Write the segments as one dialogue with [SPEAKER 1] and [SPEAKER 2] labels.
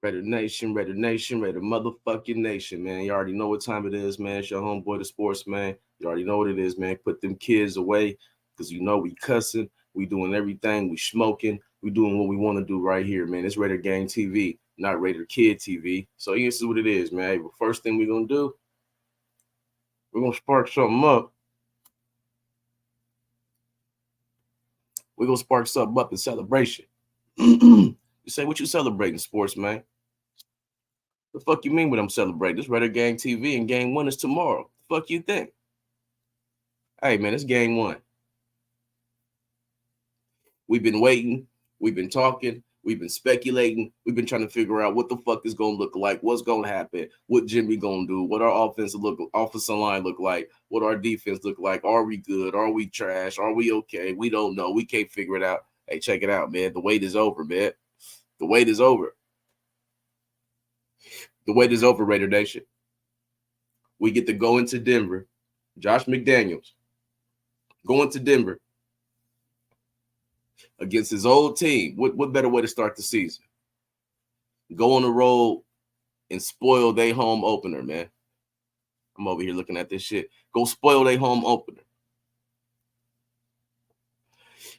[SPEAKER 1] Raider Nation, Raider motherfucking Nation, man. You already know what time it is, man. It's your homeboy, the sports man. You already know what it is, man. Put them kids away because you know we cussing, we doing everything, we smoking, we doing what we want to do right here, man. It's Raider Gang TV, not Raider Kid TV. So this is what it is, man. Hey, but first thing we're gonna do, we're gonna spark something up. We're gonna spark something up in celebration. You say, what you celebrating, sports man? The fuck you mean what I'm celebrating? This Raider Gang TV and game one is tomorrow. The fuck you think? Hey man, it's game one. We've been waiting, we've been talking, we've been speculating, we've been trying to figure out what the fuck is gonna look like, what's gonna happen, what Jimmy gonna do, what our offensive line look like, what our defense look like. Are we good? Are we trash? Are we okay? We don't know. We can't figure it out. Hey, check it out, man. The wait is over, man. The wait is over. The wait is over, Raider Nation. We get to go into Denver. Josh McDaniels going to Denver against his old team. What better way to start the season? Go on the road and spoil their home opener, man. I'm over here looking at this shit. Go spoil their home opener.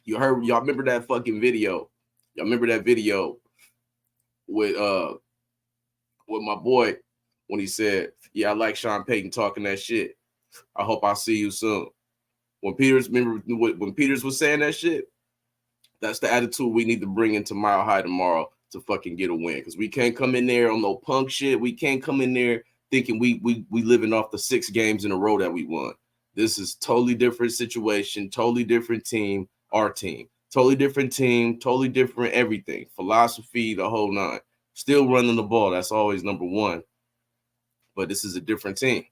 [SPEAKER 1] Y'all remember that fucking video? Y'all remember that video with my boy when he said, "Yeah, I like Sean Payton talking that shit. I hope I see you soon." When Peters was saying that shit, that's the attitude we need to bring into Mile High tomorrow to fucking get a win. Because we can't come in there on no punk shit. We can't come in there thinking we living off the 6 games in a row that we won. This is totally different situation, totally different team, our team. Totally different team, totally different everything. Philosophy, the whole nine. Still running the ball. That's always number one. But this is a different team.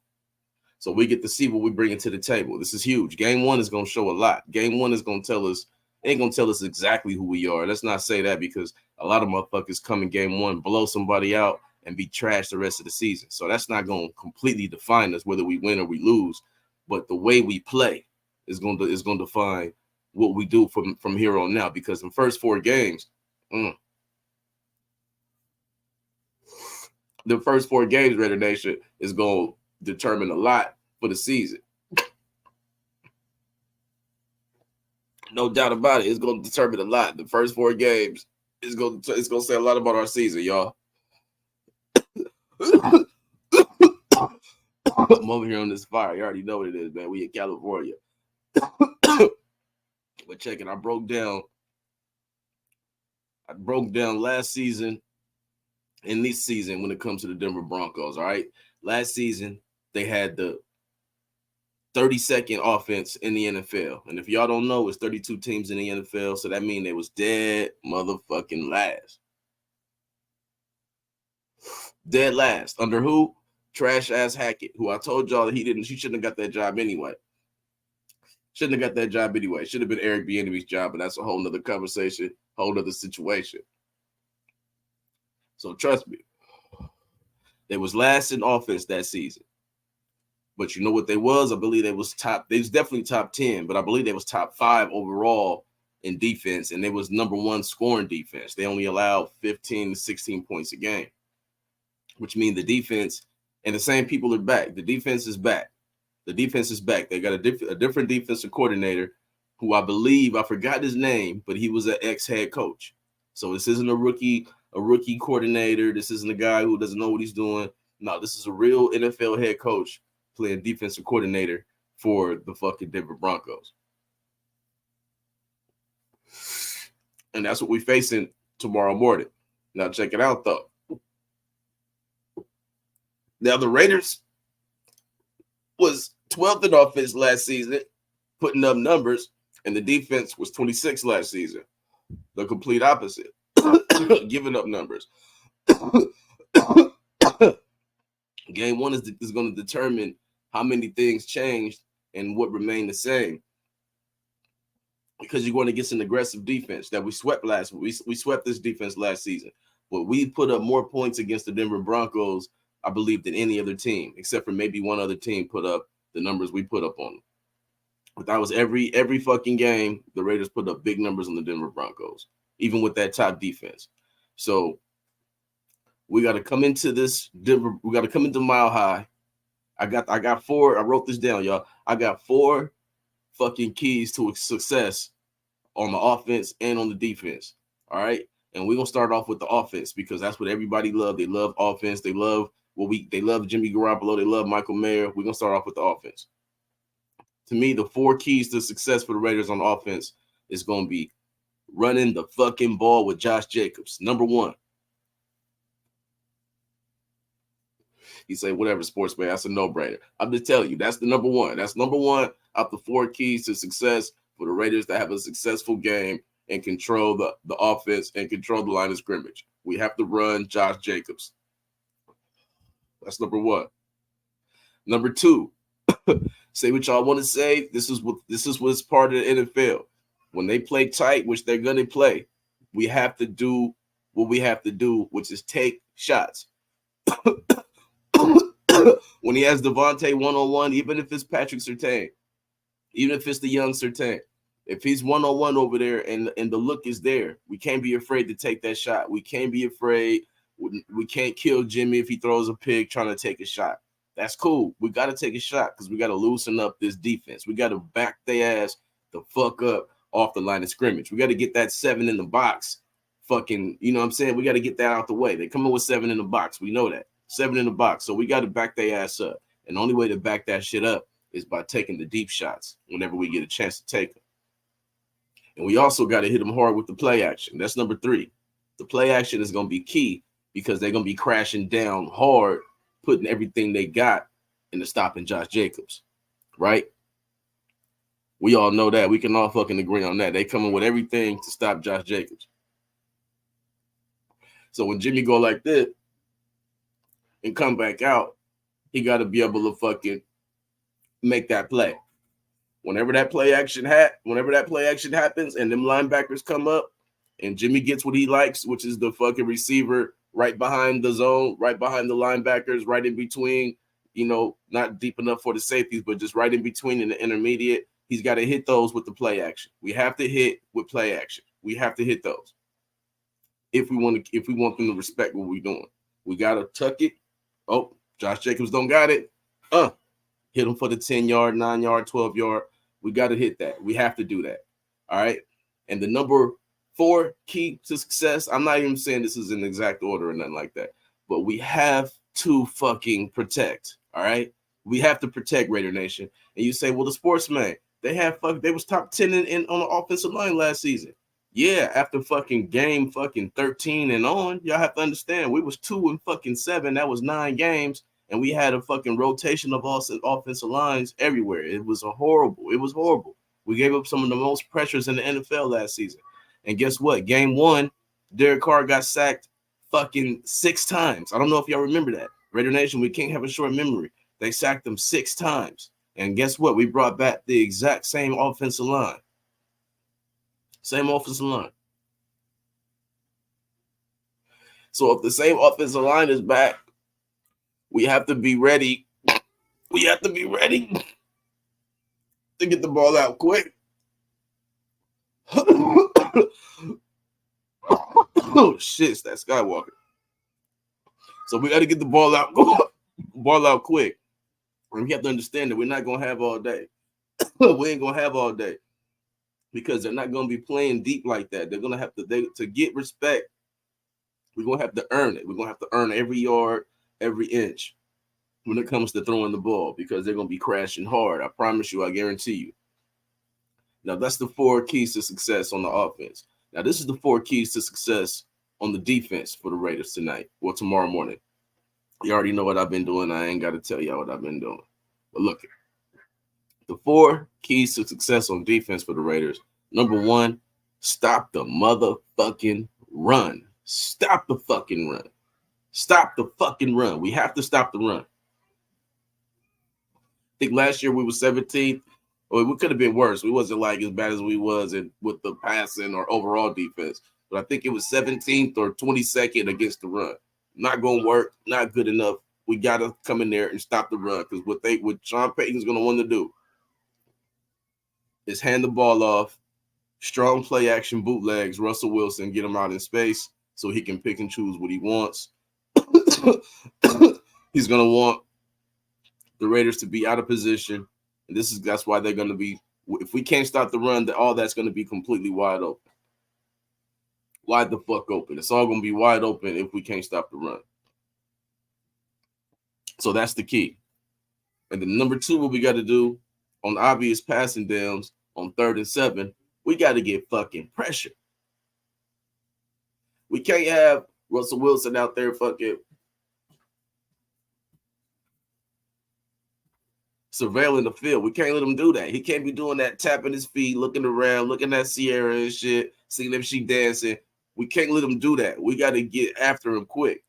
[SPEAKER 1] So we get to see what we bring to the table. This is huge. Game one is going to show a lot. Game one is going to tell us, ain't going to tell us exactly who we are. Let's not say that because a lot of motherfuckers come in game one, blow somebody out, and be trashed the rest of the season. So that's not going to completely define us whether we win or we lose. But the way we play is going to define what we do from here on out. Because in first 4 games, the first 4 games, Raider Nation, is going to determine a lot for the season. No doubt about it. It's going to determine a lot. The first 4 games is going to say a lot about our season, y'all. I'm over here on this fire. You already know what it is, man. We in California. But check it. I broke down last season and this season when it comes to the Denver Broncos, all right? Last season, they had the 32nd offense in the NFL. And if y'all don't know, it's 32 teams in the NFL, so that means they was dead motherfucking last. Dead last. Under who? Trash ass Hackett, who I told y'all that he shouldn't have got that job anyway. Should have been Eric Bieniemy's job, but that's a whole nother conversation, whole nother situation. So trust me, they was last in offense that season. But you know what they was? I believe they was definitely top 10, but I believe they was top 5 overall in defense, and they was number 1 scoring defense. They only allowed 15 to 16 points a game, which means the defense and the same people are back. The defense is back. They got a different defensive coordinator who I believe, I forgot his name, but he was an ex-head coach. So this isn't a rookie coordinator. This isn't a guy who doesn't know what he's doing. No, this is a real NFL head coach playing defensive coordinator for the fucking Denver Broncos. And that's what we're facing tomorrow morning. Now check it out, though. Now the Raiders was 12th in offense last season, putting up numbers, and the defense was 26th last season. The complete opposite, giving up numbers. Game one is going to determine how many things changed and what remained the same. Because you're going to get an aggressive defense that we swept we swept this defense last season. But we put up more points against the Denver Broncos, I believe, than any other team, except for maybe one other team put up the numbers we put up on them. But that was every fucking game, the Raiders put up big numbers on the Denver Broncos, even with that top defense. So We got to come into this Denver. We got to come into Mile High. I got 4. I wrote this down, y'all. I got 4 fucking keys to success on the offense and on the defense. All right. And we're gonna start off with the offense because that's what everybody loves. They love offense. They love they love Jimmy Garoppolo. They love Michael Mayer. We're gonna start off with the offense. To me, the 4 keys to success for the Raiders on offense is gonna be running the fucking ball with Josh Jacobs. Number 1. You say whatever, sports man. That's a no-brainer. I'm just telling you, that's the number 1. That's number 1 out the 4 keys to success for the Raiders to have a successful game and control the offense and control the line of scrimmage. We have to run Josh Jacobs. That's number 1. Number 2, say what y'all want to say. This is what's part of the NFL. When they play tight, which they're gonna play, we have to do what we have to do, which is take shots. When he has Devontae one-on-one, even if it's Patrick Surtain, even if it's the young Surtain, if he's one-on-one over there and the look is there, we can't be afraid to take that shot. We can't be afraid. We can't kill Jimmy if he throws a pick trying to take a shot. That's cool. We got to take a shot because we got to loosen up this defense. We got to back their ass the fuck up off the line of scrimmage. We got to get that 7 in the box. Fucking, you know what I'm saying? We got to get that out the way. They come in with 7 in the box. We know that. 7 in the box. So we got to back their ass up. And the only way to back that shit up is by taking the deep shots whenever we get a chance to take them. And we also got to hit them hard with the play action. That's number 3. The play action is going to be key because they're going to be crashing down hard, putting everything they got into stopping Josh Jacobs, right? We all know that. We can all fucking agree on that. They coming with everything to stop Josh Jacobs. So when Jimmy go like this and come back out, he got to be able to fucking make that play. Whenever that play action happens and them linebackers come up and Jimmy gets what he likes, which is the fucking receiver right behind the zone, right behind the linebackers, right in between, you know, not deep enough for the safeties, but just right in between in the intermediate. He's got to hit those with the play action. We have to hit with play action. We have to hit those. If we want them to respect what we're doing. We got to tuck it. Oh, Josh Jacobs don't got it. Hit him for the 10-yard, 9-yard, 12-yard. We got to hit that. We have to do that. All right. And the number 4 key to success, I'm not even saying this is in exact order or nothing like that, but we have to fucking protect. All right. We have to protect, Raider Nation. And you say, well, the sportsman, they was top 10 on the offensive line last season. Yeah, after fucking game fucking 13 and on, y'all have to understand we was 2-7. That was 9 games. And we had a fucking rotation of offensive lines everywhere. It was horrible. We gave up some of the most pressures in the NFL last season. And guess what? Game 1, Derek Carr got sacked fucking 6 times. I don't know if y'all remember that. Raider Nation, we can't have a short memory. They sacked them 6 times. And guess what? We brought back the exact same offensive line. Same offensive line. So if the same offensive line is back, we have to be ready. We have to be ready to get the ball out quick. Oh shit, it's that Skywalker. So we got to get the ball out quick. And we have to understand that we're not gonna have all day. We ain't gonna have all day because they're not gonna be playing deep like that. They're gonna have to get respect. We're gonna have to earn it. We're gonna have to earn every yard, every inch when it comes to throwing the ball because they're gonna be crashing hard. I promise you. I guarantee you. Now that's the 4 keys to success on the offense. Now this is the 4 keys to success on the defense for the Raiders tonight or tomorrow morning. You already know what I've been doing. I ain't got to tell y'all what I've been doing. But look, the 4 keys to success on defense for the Raiders. Number 1, stop the motherfucking run. Stop the fucking run. Stop the fucking run. We have to stop the run. I think last year we were 17th. Well, we could have been worse. We wasn't like as bad as we was with the passing or overall defense. But I think it was 17th or 22nd against the run. Not going to work. Not good enough. We got to come in there and stop the run because what Sean Payton's going to want to do is hand the ball off, strong play action bootlegs, Russell Wilson, get him out in space so he can pick and choose what he wants. He's going to want the Raiders to be out of position. And that's why they're going to be, if we can't stop the run, all that's going to be completely wide open. Wide the fuck open. It's all going to be wide open if we can't stop the run. So that's the key. And then number 2, what we got to do on obvious passing downs on 3rd and 7, we got to get fucking pressure. We can't have Russell Wilson out there fucking surveilling the field. We can't let him do that. He can't be doing that, tapping his feet, looking around, looking at Sierra and shit, seeing if she dancing. We can't let him do that. We got to get after him quick.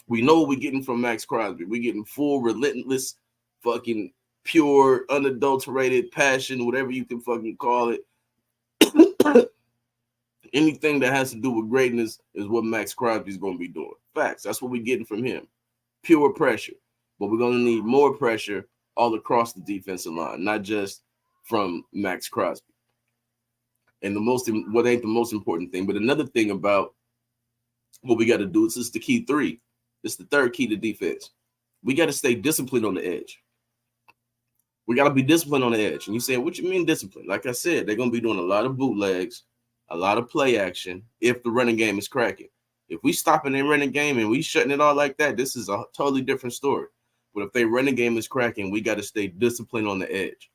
[SPEAKER 1] We know what we're getting from Max Crosby. We're getting full, relentless, fucking pure, unadulterated passion, whatever you can fucking call it. Anything that has to do with greatness is what Max Crosby is going to be doing. Facts. That's what we're getting from him. Pure pressure. But we're going to need more pressure all across the defensive line, not just from Max Crosby. And what ain't the most important thing, but another thing about what we got to do, this is the key 3. This is the 3rd key to defense. We got to stay disciplined on the edge. We got to be disciplined on the edge. And you say, what you mean discipline? Like I said, they're going to be doing a lot of bootlegs, a lot of play action if the running game is cracking. If we stopping their running game and we shutting it all like that, this is a totally different story. But if their running game is cracking, we got to stay disciplined on the edge.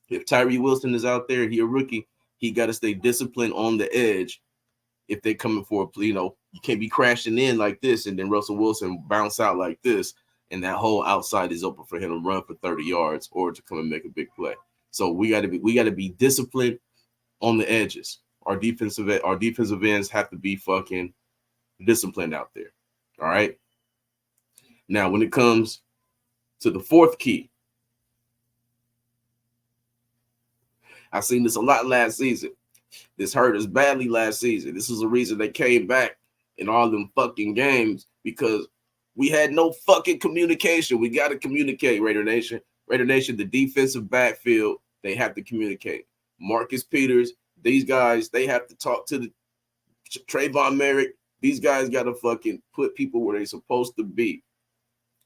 [SPEAKER 1] If Tyree Wilson is out there, he a rookie, he got to stay disciplined on the edge. If they coming for you can't be crashing in like this and then Russell Wilson bounce out like this and that whole outside is open for him to run for 30 yards or to come and make a big play. So we got to be disciplined on the edges. Our defensive ends have to be fucking disciplined out there. All right. Now, when it comes to the 4th key, I've seen this a lot last season. This hurt us badly last season. This is the reason they came back in all them fucking games because we had no fucking communication. We got to communicate, Raider Nation. Raider Nation, the defensive backfield, they have to communicate. Marcus Peters, these guys, they have to talk to the Trayvon Merrick. These guys got to fucking put people where they're supposed to be.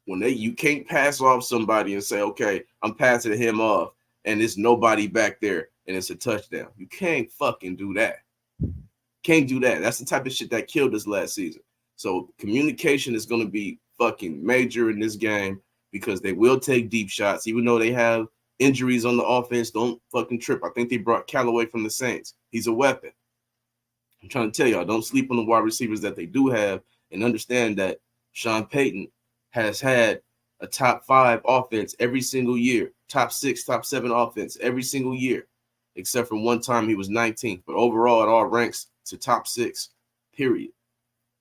[SPEAKER 1] You can't pass off somebody and say, okay, I'm passing him off and there's nobody back there and it's a touchdown. You can't fucking do that. Can't do that. That's the type of shit that killed us last season. So communication is going to be fucking major in this game because they will take deep shots, even though they have injuries on the offense. Don't fucking trip. I think they brought Callaway from the Saints. He's a weapon. I'm trying to tell y'all, don't sleep on the wide receivers that they do have and understand that Sean Payton has had a top 5 offense every single year, top 6, top 7 offense every single year, except for one time he was 19th. But overall, it all ranks to top 6, period.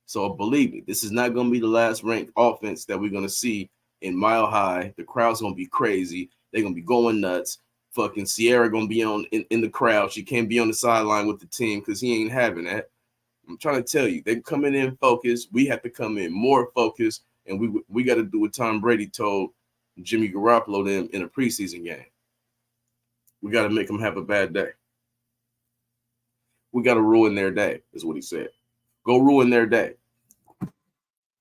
[SPEAKER 1] So believe me, this is not going to be the last ranked offense that we're going to see in Mile High. The crowd's going to be crazy. They're going to be going nuts. Fucking Sierra going to be in the crowd. She can't be on the sideline with the team because he ain't having that. I'm trying to tell you, they're coming in focused. We have to come in more focused, and we got to do what Tom Brady told Jimmy Garoppolo them in a preseason game. We got to make them have a bad day. We got to ruin their day, is what he said. Go ruin their day.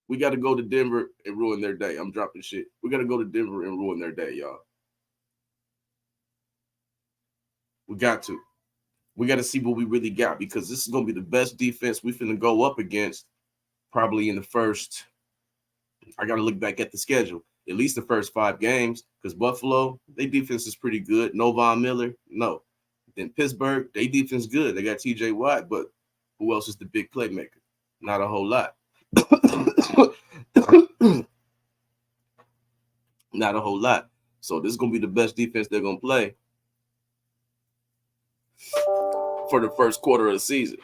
[SPEAKER 1] We got to go to Denver and ruin their day. I'm dropping shit. We got to go to Denver and ruin their day, y'all. We got to. We got to see what we really got because this is going to be the best defense we finna go up against probably in the first. I got to look back at the schedule. At least the first 5 games because Buffalo, their defense is pretty good. No Von Miller, no. Then Pittsburgh, their defense good. They got TJ Watt, but who else is the big playmaker? Not a whole lot. Not a whole lot. So this is going to be the best defense they're going to play for the first quarter of the season.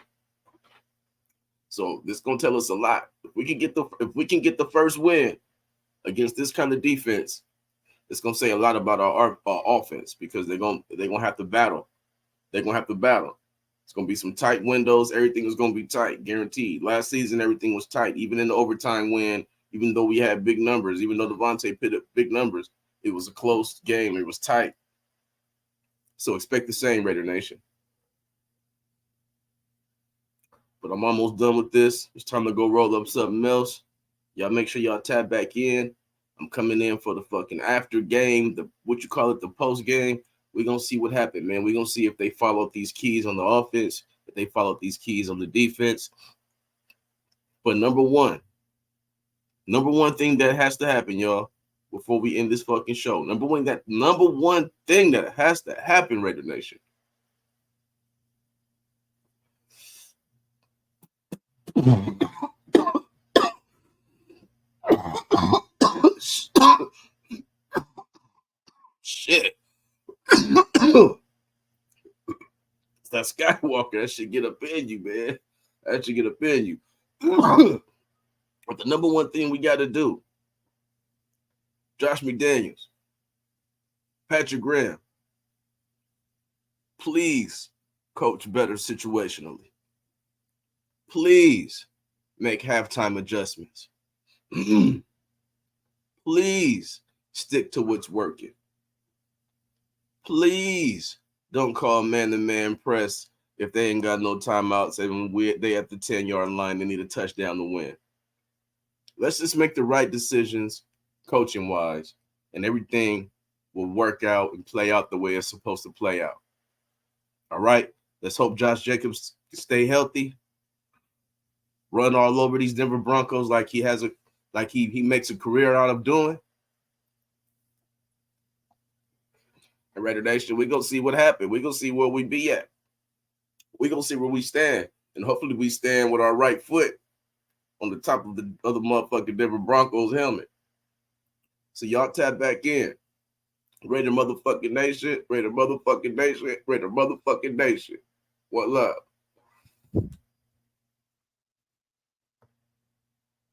[SPEAKER 1] So this is going to tell us a lot. If we can get the first win against this kind of defense, it's going to say a lot about our offense because they're going to have to battle. They're going to have to battle. It's going to be some tight windows. Everything is going to be tight, guaranteed. Last season, everything was tight. Even in the overtime win, even though we had big numbers, even though Devontae put up big numbers, it was a close game. It was tight. So expect the same, Raider Nation. But I'm almost done with this. It's time to go roll up something else. Y'all make sure y'all tap back in. I'm coming in for the fucking after game, the post game. We're gonna see what happened, man. We're gonna see if they followed these keys on the offense, if they followed these keys on the defense. But number one thing that has to happen, y'all, before we end this fucking show. Number one thing that has to happen, Raider Nation. Shit. It's that Skywalker. That should get up in you, man. That should get up in you. But the number one thing we got to do, Josh McDaniels, Patrick Graham, please coach better situationally. Please make halftime adjustments. Please stick to what's working. Please don't call man-to-man press if they ain't got no timeouts and they at the 10-yard line, they need a touchdown to win. Let's just make the right decisions coaching-wise, and everything will work out and play out the way it's supposed to play out. All right? Let's hope Josh Jacobs stay healthy, run all over these Denver Broncos like he makes a career out of doing. And Raider Nation, we're going to see what happened. We're going to see where we be at. We're going to see where we stand. And hopefully we stand with our right foot on the top of the other motherfucking Denver Broncos helmet. So y'all tap back in. Raider motherfucking nation. Raider motherfucking nation. Raider motherfucking nation. What love?